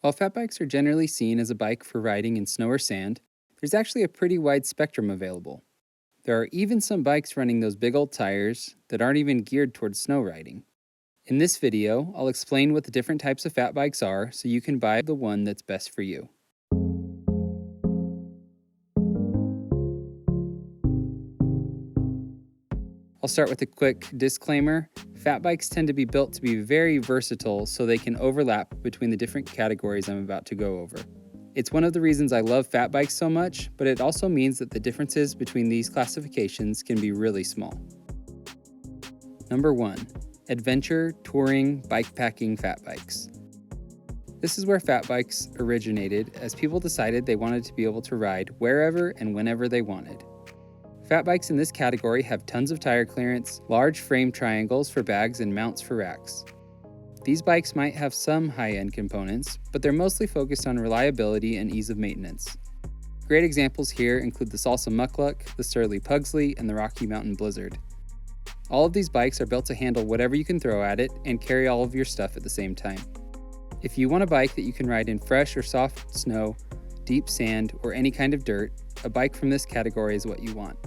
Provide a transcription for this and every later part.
While fat bikes are generally seen as a bike for riding in snow or sand, there's actually a pretty wide spectrum available. There are even some bikes running those big old tires that aren't even geared towards snow riding. In this video, I'll explain what the different types of fat bikes are so you can buy the one that's best for you. I'll start with a quick disclaimer. Fat bikes tend to be built to be very versatile so they can overlap between the different categories I'm about to go over. It's one of the reasons I love fat bikes so much, but it also means that the differences between these classifications can be really small. Number 1. Adventure, touring, bikepacking fat bikes. This is where fat bikes originated as people decided they wanted to be able to ride wherever and whenever they wanted. Fat bikes in this category have tons of tire clearance, large frame triangles for bags, and mounts for racks. These bikes might have some high-end components, but they're mostly focused on reliability and ease of maintenance. Great examples here include the Salsa Muckluck, the Surly Pugsley, and the Rocky Mountain Blizzard. All of these bikes are built to handle whatever you can throw at it and carry all of your stuff at the same time. If you want a bike that you can ride in fresh or soft snow, deep sand, or any kind of dirt, a bike from this category is what you want.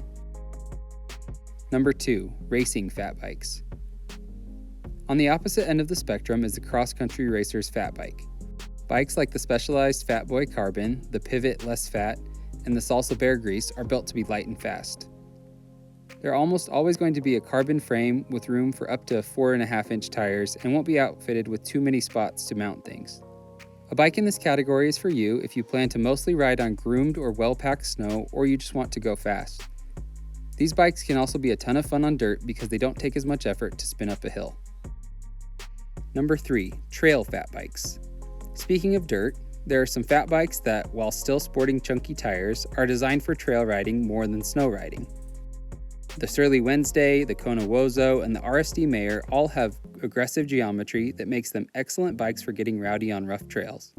Number 2. Racing fat bikes. On the opposite end of the spectrum is the cross-country racer's fat bike. Bikes like the Specialized Fat Boy Carbon, the Pivot Less Fat, and the Salsa Bear Grease are built to be light and fast. They're almost always going to be a carbon frame with room for up to 4.5-inch tires and won't be outfitted with too many spots to mount things. A bike in this category is for you if you plan to mostly ride on groomed or well-packed snow or you just want to go fast. These bikes can also be a ton of fun on dirt because they don't take as much effort to spin up a hill. Number 3. Trail fat bikes. Speaking of dirt, there are some fat bikes that, while still sporting chunky tires, are designed for trail riding more than snow riding. The Surly Wednesday, the Kona Wozo, and the RSD Mayor all have aggressive geometry that makes them excellent bikes for getting rowdy on rough trails.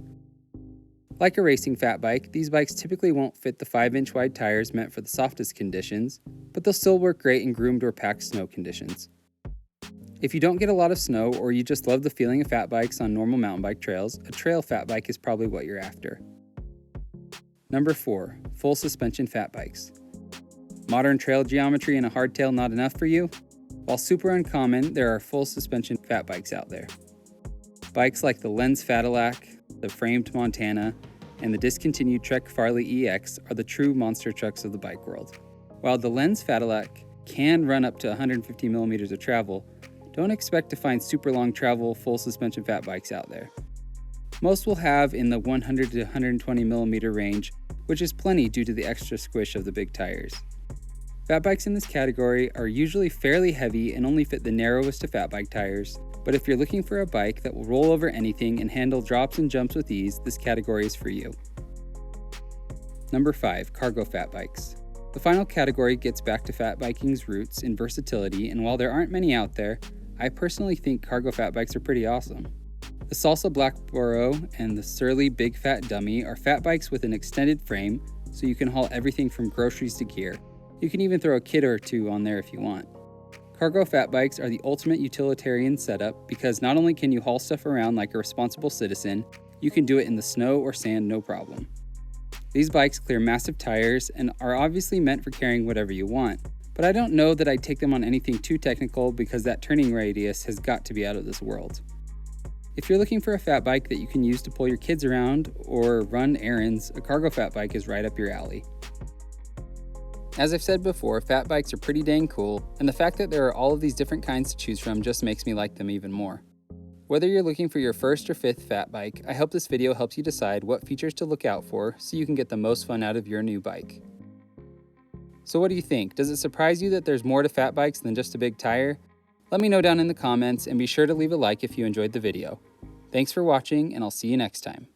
Like a racing fat bike, these bikes typically won't fit the 5-inch wide tires meant for the softest conditions, but they'll still work great in groomed or packed snow conditions. If you don't get a lot of snow or you just love the feeling of fat bikes on normal mountain bike trails, a trail fat bike is probably what you're after. Number 4. Full suspension fat bikes. Modern trail geometry and a hardtail not enough for you? While super uncommon, there are full suspension fat bikes out there. Bikes like the Lenz Fatillac, the Framed Montana, and the discontinued Trek Farley EX are the true monster trucks of the bike world. While the Lenz Fatillac can run up to 150 millimeters of travel, don't expect to find super long travel full suspension fat bikes out there. Most will have in the 100 to 120 millimeter range, which is plenty due to the extra squish of the big tires. Fat bikes in this category are usually fairly heavy and only fit the narrowest of fat bike tires, but if you're looking for a bike that will roll over anything and handle drops and jumps with ease, this category is for you. Number 5. Cargo fat bikes. The final category gets back to fat biking's roots in versatility, and while there aren't many out there, I personally think cargo fat bikes are pretty awesome. The Salsa Black Boro and the Surly Big Fat Dummy are fat bikes with an extended frame, so you can haul everything from groceries to gear. You can even throw a kid or two on there if you want. Cargo fat bikes are the ultimate utilitarian setup because not only can you haul stuff around like a responsible citizen, you can do it in the snow or sand no problem. These bikes clear massive tires and are obviously meant for carrying whatever you want, but I don't know that I'd take them on anything too technical because that turning radius has got to be out of this world. If you're looking for a fat bike that you can use to pull your kids around or run errands, a cargo fat bike is right up your alley. As I've said before, fat bikes are pretty dang cool, and the fact that there are all of these different kinds to choose from just makes me like them even more. Whether you're looking for your first or fifth fat bike, I hope this video helps you decide what features to look out for so you can get the most fun out of your new bike. So what do you think? Does it surprise you that there's more to fat bikes than just a big tire? Let me know down in the comments and be sure to leave a like if you enjoyed the video. Thanks for watching, and I'll see you next time.